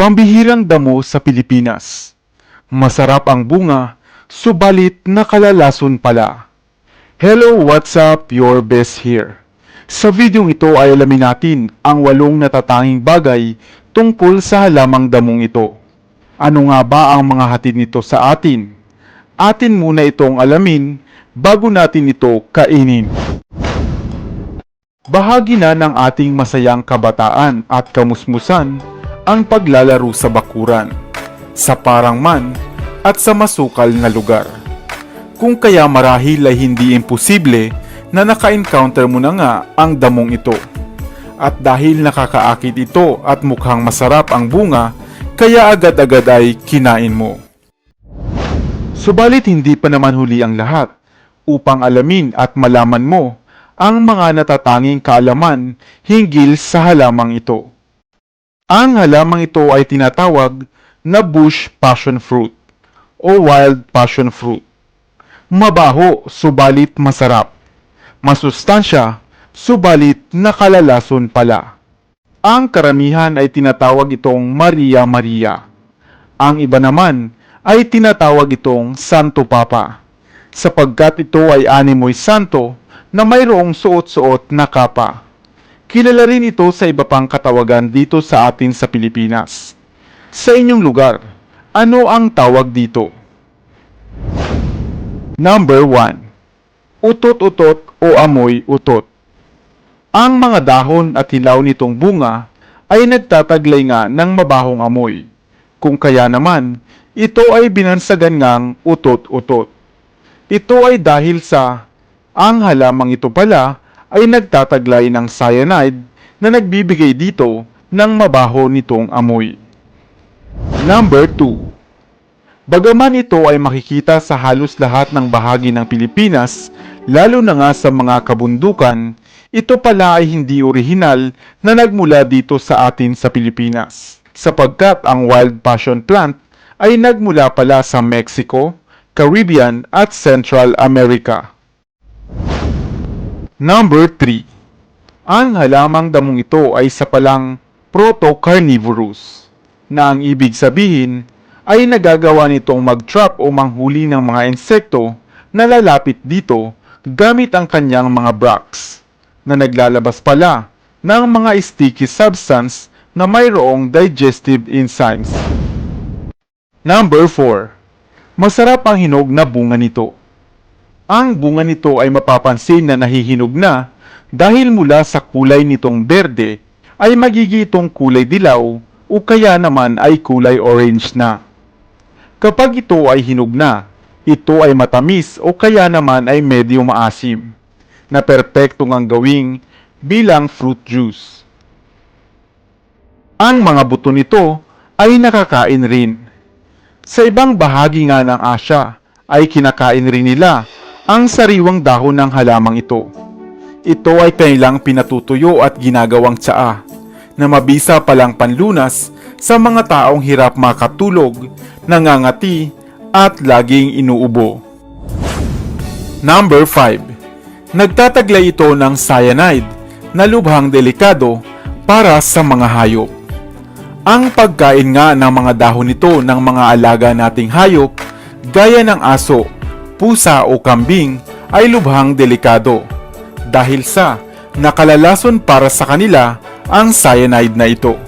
Pambihirang damo sa Pilipinas. Masarap ang bunga, subalit nakalalason pala. Hello, what's up? Your best here. Sa videong ito ay alamin natin ang 8 natatanging bagay tungkol sa halamang damong ito. Ano nga ba ang mga hatid nito sa atin? Atin muna itong alamin bago natin ito kainin. Bahagi na ng ating masayang kabataan at kamusmusan ang paglalaro sa bakuran, sa parang man at sa masukal na lugar. Kung kaya marahil ay hindi imposible na naka-encounter mo na nga ang damong ito. At dahil nakakaakit ito at mukhang masarap ang bunga, kaya agad-agad ay kinain mo. Subalit hindi pa naman huli ang lahat upang alamin at malaman mo ang mga natatanging kaalaman hinggil sa halamang ito. Ang halamang ito ay tinatawag na bush passion fruit o wild passion fruit. Mabaho subalit masarap. Masustansya subalit nakalalason pala. Ang karamihan ay tinatawag itong Maria Maria. Ang iba naman ay tinatawag itong Santo Papa, sapagkat ito ay animoy santo na mayroong suot-suot na kapa. Kilala rin ito sa iba pang katawagan dito sa atin sa Pilipinas. Sa inyong lugar, ano ang tawag dito? Number 1. Utot-utot o amoy utot. Ang mga dahon at hilaw nitong bunga ay nagtataglay nga ng mabahong amoy. Kung kaya naman, ito ay binansagan ngang utot-utot. Ito ay dahil sa ang halamang ito pala ay nagtataglay ng cyanide na nagbibigay dito ng mabaho nitong amoy. Number 2. Bagaman ito ay makikita sa halos lahat ng bahagi ng Pilipinas, lalo na nga sa mga kabundukan, ito pala ay hindi orihinal na nagmula dito sa atin sa Pilipinas, sapagkat ang wild passion plant ay nagmula pala sa Mexico, Caribbean at Central America. Number 3. Ang halamang damong ito ay isa palang proto-carnivorous, na ang ibig sabihin ay nagagawa nitong mag-trap o manghuli ng mga insekto na lalapit dito gamit ang kanyang mga bracts, na naglalabas pala ng mga sticky substance na mayroong digestive enzymes. Number 4. Masarap ang hinog na bunga nito. Ang bunga nito ay mapapansin na nahihinog na dahil mula sa kulay nitong berde ay magigitong kulay dilaw o kaya naman ay kulay orange na. Kapag ito ay hinog na, ito ay matamis o kaya naman ay medyo maasim, na perpektong ang gawing bilang fruit juice. Ang mga buto nito ay nakakain rin. Sa ibang bahagi nga ng Asya ay kinakain rin nila ang sariwang dahon ng halamang ito. Ito ay kanilang pinatutuyo at ginagawang tsaa, na mabisa palang panlunas sa mga taong hirap makatulog, nangangati, at laging inuubo. Number 5. Nagtataglay ito ng cyanide na lubhang delikado para sa mga hayop. Ang pagkain nga ng mga dahon nito ng mga alaga nating hayop, gaya ng aso, pusa o kambing, ay lubhang delikado dahil sa nakalalason para sa kanila ang cyanide na ito.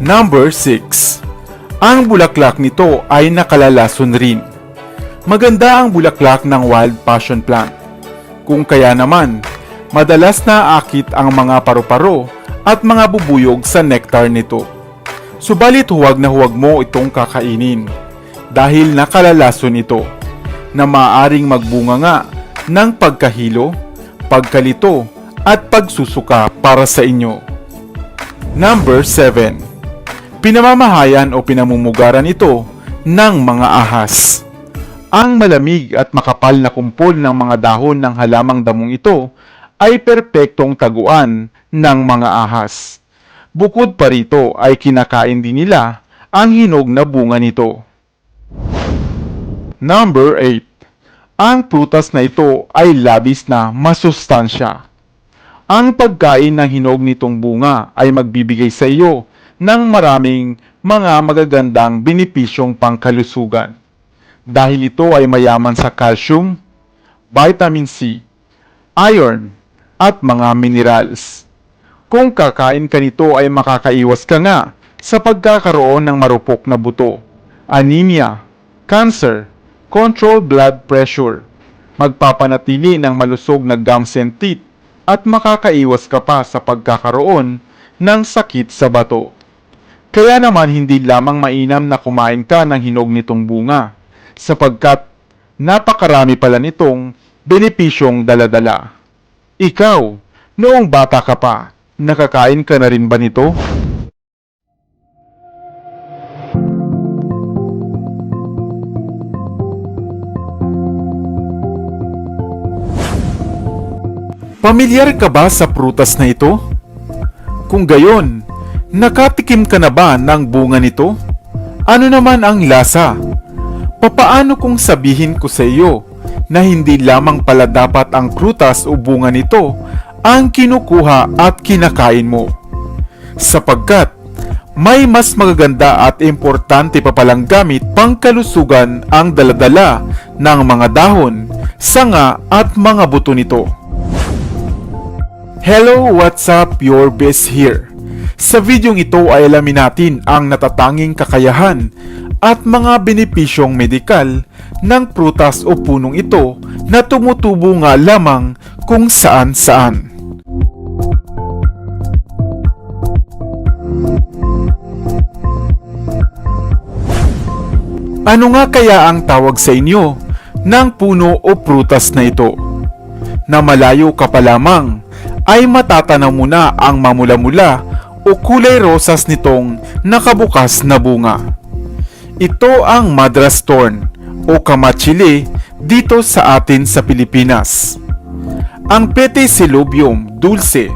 Number 6. Ang bulaklak nito ay nakalalason rin. Maganda ang bulaklak ng wild passion plant. Kung kaya naman, madalas naakit ang mga paru-paro at mga bubuyog sa nektar nito. Subalit huwag na huwag mo itong kakainin dahil nakalalason ito, na maaaring magbunga nga ng pagkahilo, pagkalito at pagsusuka para sa inyo. Number 7. Pinamamahayan o pinamumugaran ito ng mga ahas. Ang malamig at makapal na kumpol ng mga dahon ng halamang damong ito ay perpektong taguan ng mga ahas. Bukod pa rito ay kinakain din nila ang hinog na bunga nito. Number 8. Ang prutas na ito ay labis na masustansya. Ang pagkain ng hinog nitong bunga ay magbibigay sa iyo ng maraming mga magagandang benepisyong pangkalusugan dahil ito ay mayaman sa calcium, vitamin C, iron, at mga minerals. Kung kakain ka nito ay makakaiwas ka nga sa pagkakaroon ng marupok na buto, anemia, cancer, controlled blood pressure, magpapanatili ng malusog na gums and teeth, at makakaiwas ka pa sa pagkakaroon ng sakit sa bato. Kaya naman hindi lamang mainam na kumain ka ng hinog nitong bunga, sapagkat napakarami pala nitong benepisyong daladala. Ikaw, noong bata ka pa, nakakain ka na rin ba nito? Pamilyar ka ba sa prutas na ito? Kung gayon, nakatikim ka na ba ng bunga nito? Ano naman ang lasa? Papaano kung sabihin ko sa iyo na hindi lamang pala dapat ang prutas o bunga nito ang kinukuha at kinakain mo? Sapagkat may mas magaganda at importante pa palang gamit pangkalusugan ang daladala ng mga dahon, sanga at mga buto nito. Hello, what's up? Your best here. Sa videong ito ay alamin natin ang natatanging kakayahan at mga benepisyong medikal ng prutas o punong ito na tumutubo nga lamang kung saan-saan. Ano nga kaya ang tawag sa inyo ng puno o prutas na ito? Na malayo ka pa lamang ay matatanaw mo na ang mamula-mula o kulay rosas nitong nakabukas na bunga. Ito ang Madras Thorn o Kamatsili dito sa atin sa Pilipinas. Ang Petesillobium dulce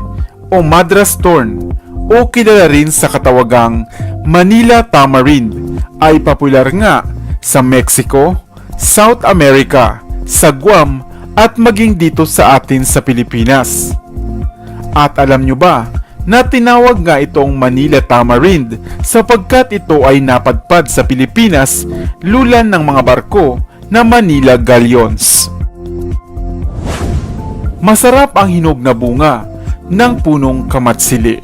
o Madras Thorn o kilala rin sa katawagang Manila Tamarind ay popular nga sa Mexico, South America, sa Guam at maging dito sa atin sa Pilipinas. At alam nyo ba na tinawag nga itong Manila Tamarind sapagkat ito ay napadpad sa Pilipinas lulan ng mga barko na Manila Galleons. Masarap ang hinog na bunga ng punong kamatsili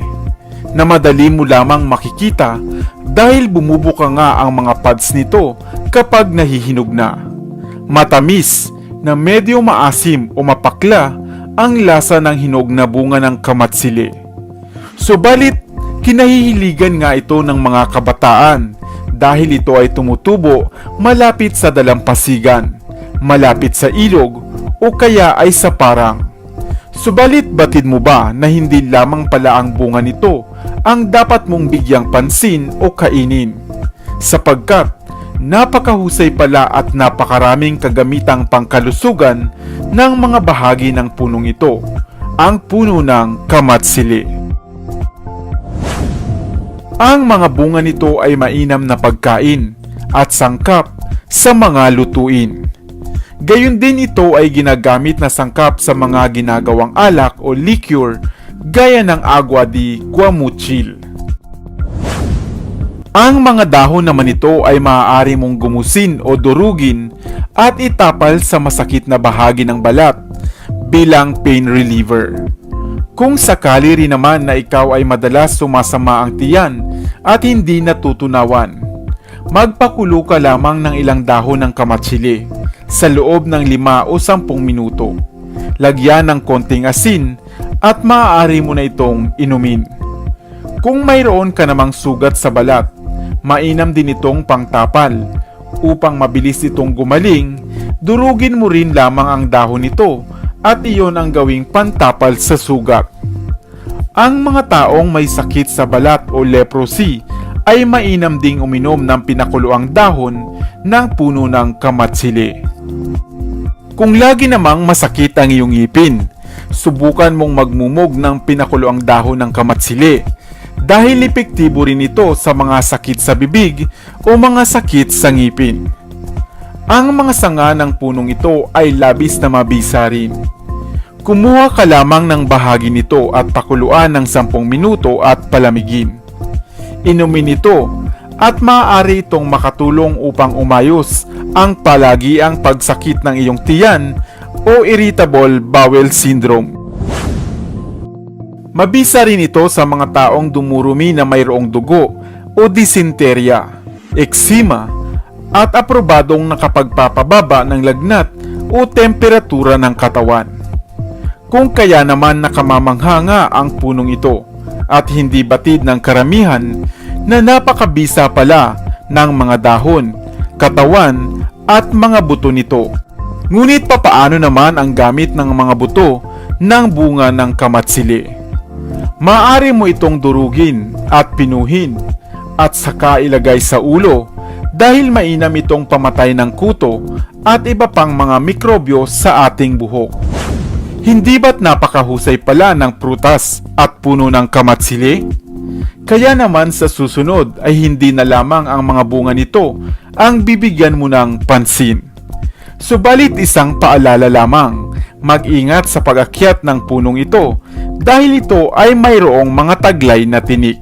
na madali mo lamang makikita dahil bumubuka nga ang mga pods nito kapag nahihinog na. Matamis na medyo maasim o mapakla ang lasa ng hinog na bunga ng kamatsili. Subalit, kinahihiligan nga ito ng mga kabataan dahil ito ay tumutubo malapit sa dalampasigan, malapit sa ilog o kaya ay sa parang. Subalit batid mo ba na hindi lamang pala ang bunga nito ang dapat mong bigyang pansin o kainin? Sapagkat napakahusay pala at napakaraming kagamitang pangkalusugan ng mga bahagi ng punong ito, ang puno ng kamatsili. Ang mga bunga nito ay mainam na pagkain at sangkap sa mga lutuin. Gayon din ito ay ginagamit na sangkap sa mga ginagawang alak o liqueur gaya ng agua de guamuchil. Ang mga dahon naman nito ay maaari mong gumusin o durugin at itapal sa masakit na bahagi ng balat bilang pain reliever. Kung sakali rin naman na ikaw ay madalas sumasama ang tiyan at hindi natutunawan, magpakulo ka lamang ng ilang dahon ng kamatsili sa loob ng 5 o 10 minuto. Lagyan ng konting asin at maaari mo na itong inumin. Kung mayroon ka namang sugat sa balat, mainam din itong pangtapal. Upang mabilis itong gumaling, durugin mo rin lamang ang dahon nito at iyon ang gawing pantapal sa sugat. Ang mga taong may sakit sa balat o leprosy ay mainam ding uminom ng pinakuluang dahon ng puno ng kamatsili. Kung lagi namang masakit ang iyong ngipin, subukan mong magmumog ng pinakuluang dahon ng kamatsili dahil epektibo rin ito sa mga sakit sa bibig o mga sakit sa ngipin. Ang mga sanga ng punong ito ay labis na mabisa rin. Kumuha ka lamang ng bahagi nito at pakuluan ng 10 minuto at palamigin. Inumin ito at maaari itong makatulong upang umayos ang palagiang pagsakit ng iyong tiyan o irritable bowel syndrome. Mabisa rin ito sa mga taong dumurumi na mayroong dugo o dysenteria, eczema, at aprobadong nakapagpapababa ng lagnat o temperatura ng katawan. Kung kaya naman nakamamanghanga ang punong ito at hindi batid ng karamihan na napakabisa pala ng mga dahon, katawan at mga buto nito. Ngunit papaano naman ang gamit ng mga buto ng bunga ng kamatsili? Maaari mo itong durugin at pinuhin at saka ilagay sa ulo dahil mainam itong pamatay ng kuto at iba pang mga mikrobyo sa ating buhok. Hindi ba't napakahusay pala ng prutas at puno ng kamatsili? Kaya naman sa susunod ay hindi na lamang ang mga bunga nito ang bibigyan mo ng pansin. Subalit isang paalala lamang, mag-ingat sa pag-akyat ng punong ito dahil ito ay mayroong mga taglay na tinik.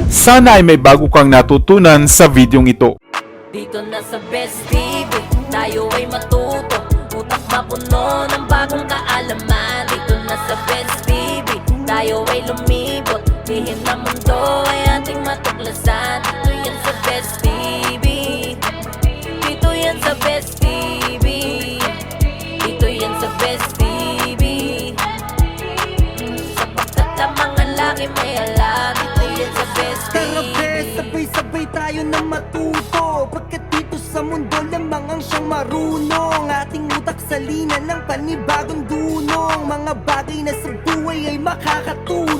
Sana ay may bago kang natutunan sa videong ito. Dito na sa Best TV, tayo ay matuto. Utak mapuno ng bagong kaalaman. Dito na sa Best TV, tayo ay lumibot. Lihim na mundo ay ating matuklasan. Dito yan sa Best TV, dito yan sa Best TV, dito yan sa Best TV. Sapagkat ang mga laki may alam. Dito yan sa Best Tara TV. be, sabay-sabay tayo na matuto. Pagkat dito sa mundo lamang ang siyang marunong. Ating utak salinan ng panibagong dunong. Mga bagay na sa buhay ay makakatulong.